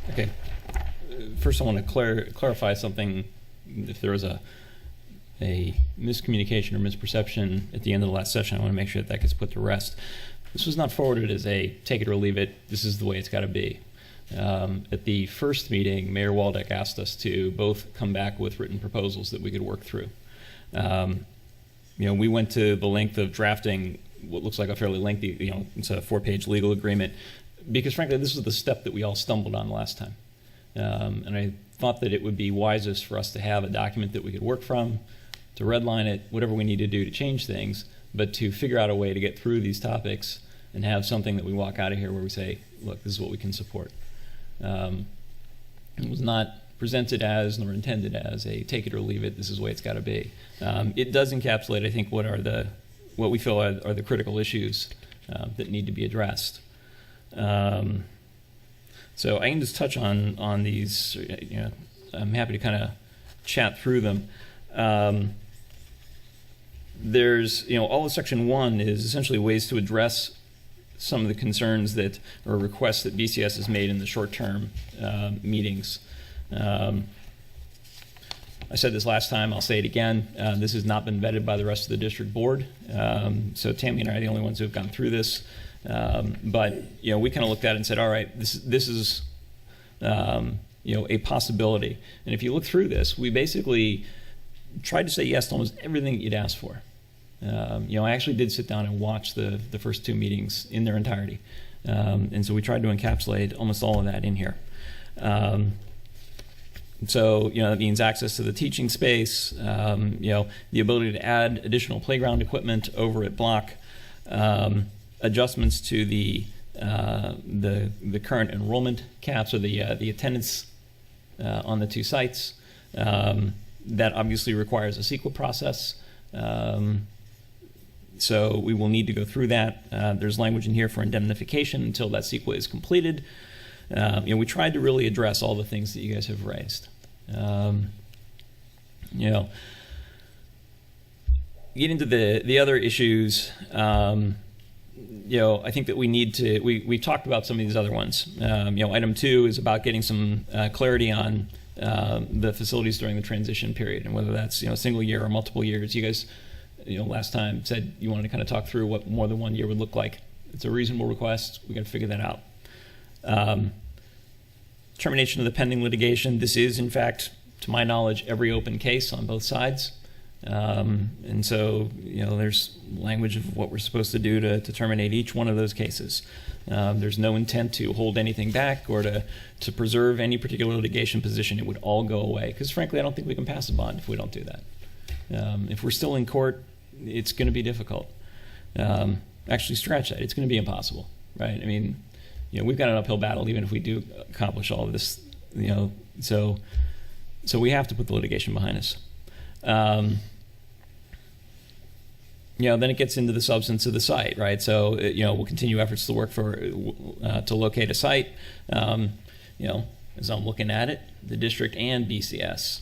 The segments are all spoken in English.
Okay. First, I want to clarify something. If there was a miscommunication or misperception at the end of the last session, I want to make sure that gets put to rest. This was not forwarded as a take it or leave it, this is the way it's got to be. At the first meeting, Mayor Waldeck asked us to both come back with written proposals that we could work through. We went to the length of drafting what looks like a fairly lengthy, it's a 4-page legal agreement, because frankly, this was the step that we all stumbled on last time. And I thought that it would be wisest for us to have a document that we could work from, to redline it, whatever we need to do to change things, but to figure out a way to get through these topics and have something that we walk out of here where we say, look, this is what we can support. It was not presented as nor intended as a take it or leave it, this is the way it's got to be. It does encapsulate, I think, what we feel are the critical issues that need to be addressed. So I can just touch on these. I'm happy to kind of chat through them. There's, all of section 1 is essentially ways to address some of the concerns that, or requests that BCS has made in the short-term meetings. I said this last time, I'll say it again. This has not been vetted by the rest of the district board. So Tammy and I are the only ones who have gone through this. But we kind of looked at it and said, all right, this is a possibility. And if you look through this, we basically tried to say yes to almost everything that you'd asked for. I actually did sit down and watch the first 2 meetings in their entirety. And so we tried to encapsulate almost all of that in here. So, that means access to the teaching space, the ability to add additional playground equipment over at Block, adjustments to the current enrollment caps or the attendance on the 2 sites. That obviously requires a CEQA process. So we will need to go through that. There's language in here for indemnification until that CEQA is completed. We tried to really address all the things that you guys have raised. Get into the other issues. I think that we need to, we've talked about some of these other ones. Item 2 is about getting some clarity on the facilities during the transition period, and whether that's a single year or multiple years. You guys, last time said you wanted to kind of talk through what more than 1 year would look like. It's a reasonable request. We got to figure that out. Termination of the pending litigation. This is, in fact, to my knowledge, every open case on both sides. And so, there's language of what we're supposed to do to terminate each one of those cases. There's no intent to hold anything back or to preserve any particular litigation position. It would all go away. Because frankly, I don't think we can pass a bond if we don't do that. If we're still in court, it's going to be difficult. Actually, scratch that. It's going to be impossible, right? I mean, we've got an uphill battle even if we do accomplish all of this, so we have to put the litigation behind us. Then it gets into the substance of the site, right? So, we'll continue efforts to work to locate a site. As I'm looking at it, the district and BCS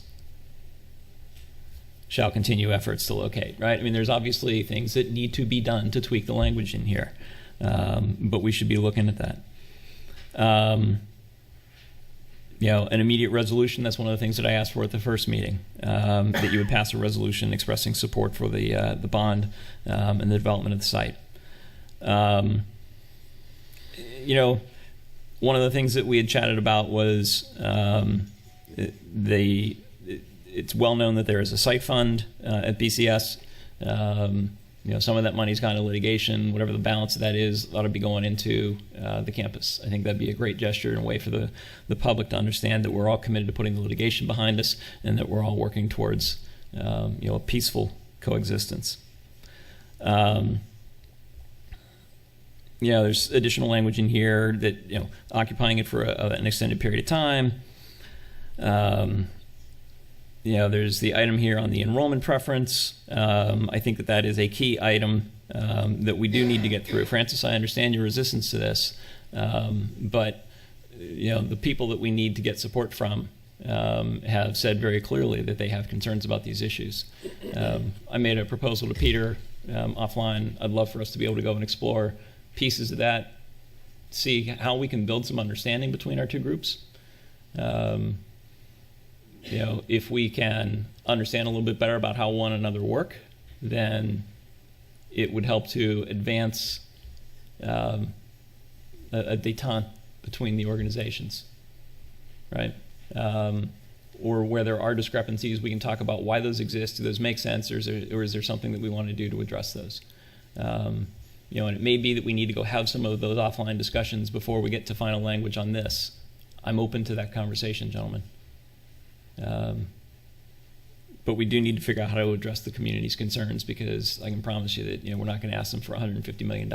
shall continue efforts to locate, right? I mean, there's obviously things that need to be done to tweak the language in here, but we should be looking at that. An immediate resolution, that's one of the things that I asked for at the first meeting, that you would pass a resolution expressing support for the bond and the development of the site. One of the things that we had chatted about was it's well known that there is a site fund at BCS. Some of that money's gone to litigation. Whatever the balance of that is ought to be going into the campus. I think that'd be a great gesture and a way for the public to understand that we're all committed to putting the litigation behind us and that we're all working towards a peaceful coexistence. There's additional language in here that occupying it for an extended period of time. There's the item here on the enrollment preference. I think that is a key item that we do need to get through. Francis, I understand your resistance to this, but the people that we need to get support from have said very clearly that they have concerns about these issues. I made a proposal to Peter offline. I'd love for us to be able to go and explore pieces of that, see how we can build some understanding between our two groups. If we can understand a little bit better about how one another work, then it would help to advance a détente between the organizations, right? Or where there are discrepancies, we can talk about why those exist. Do those make sense, or is there something that we want to do to address those? And it may be that we need to go have some of those offline discussions before we get to final language on this. I'm open to that conversation, gentlemen. But we do need to figure out how to address the community's concerns, because I can promise you that we're not going to ask them for $150 million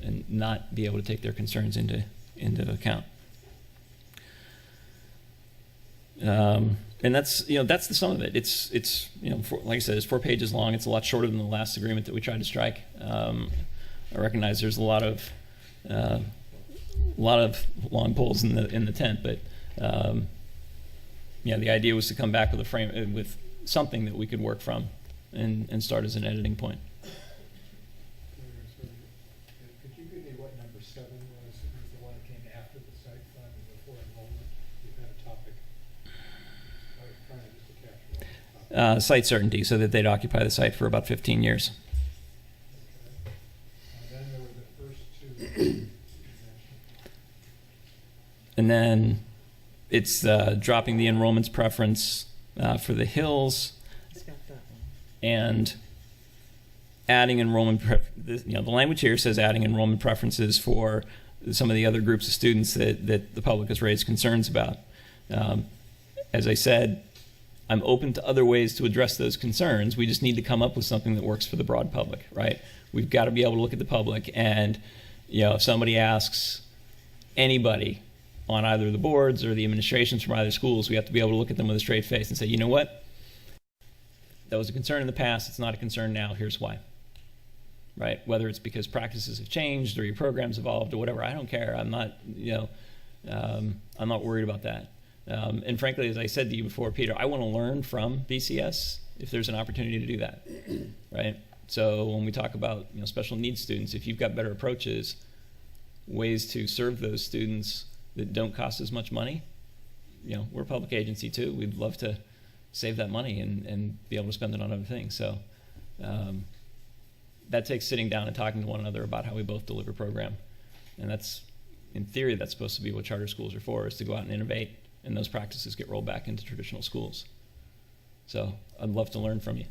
and not be able to take their concerns into account. And that's the sum of it. It's like I said, it's 4 pages long. It's a lot shorter than the last agreement that we tried to strike. I recognize there's a lot of long poles in the tent, but the idea was to come back with with something that we could work from and start as an editing point. Could you give me what number 7 was? It was the one that came after the site plan and before enrollment. You had a topic. I was trying just to capture all the topics. Site certainty, so that they'd occupy the site for about 15 years. Okay. And then there were the first 2 you mentioned. And then it's dropping the enrollments preference for the hills, and adding enrollment. The language here says adding enrollment preferences for some of the other groups of students that the public has raised concerns about. As I said, I'm open to other ways to address those concerns. We just need to come up with something that works for the broad public, right? We've got to be able to look at the public, and if somebody asks anybody on either the boards or the administrations from either schools, we have to be able to look at them with a straight face and say, you know what? That was a concern in the past. It's not a concern now. Here's why. Right? Whether it's because practices have changed or your program's evolved or whatever, I don't care. I'm not, I'm not worried about that. And frankly, as I said to you before, Peter, I want to learn from BCS if there's an opportunity to do that. Right? So when we talk about special needs students, if you've got better approaches, ways to serve those students that don't cost as much money, we're a public agency too. We'd love to save that money and be able to spend it on other things. So that takes sitting down and talking to one another about how we both deliver program. And that's, in theory, that's supposed to be what charter schools are for, is to go out and innovate, and those practices get rolled back into traditional schools. So I'd love to learn from you.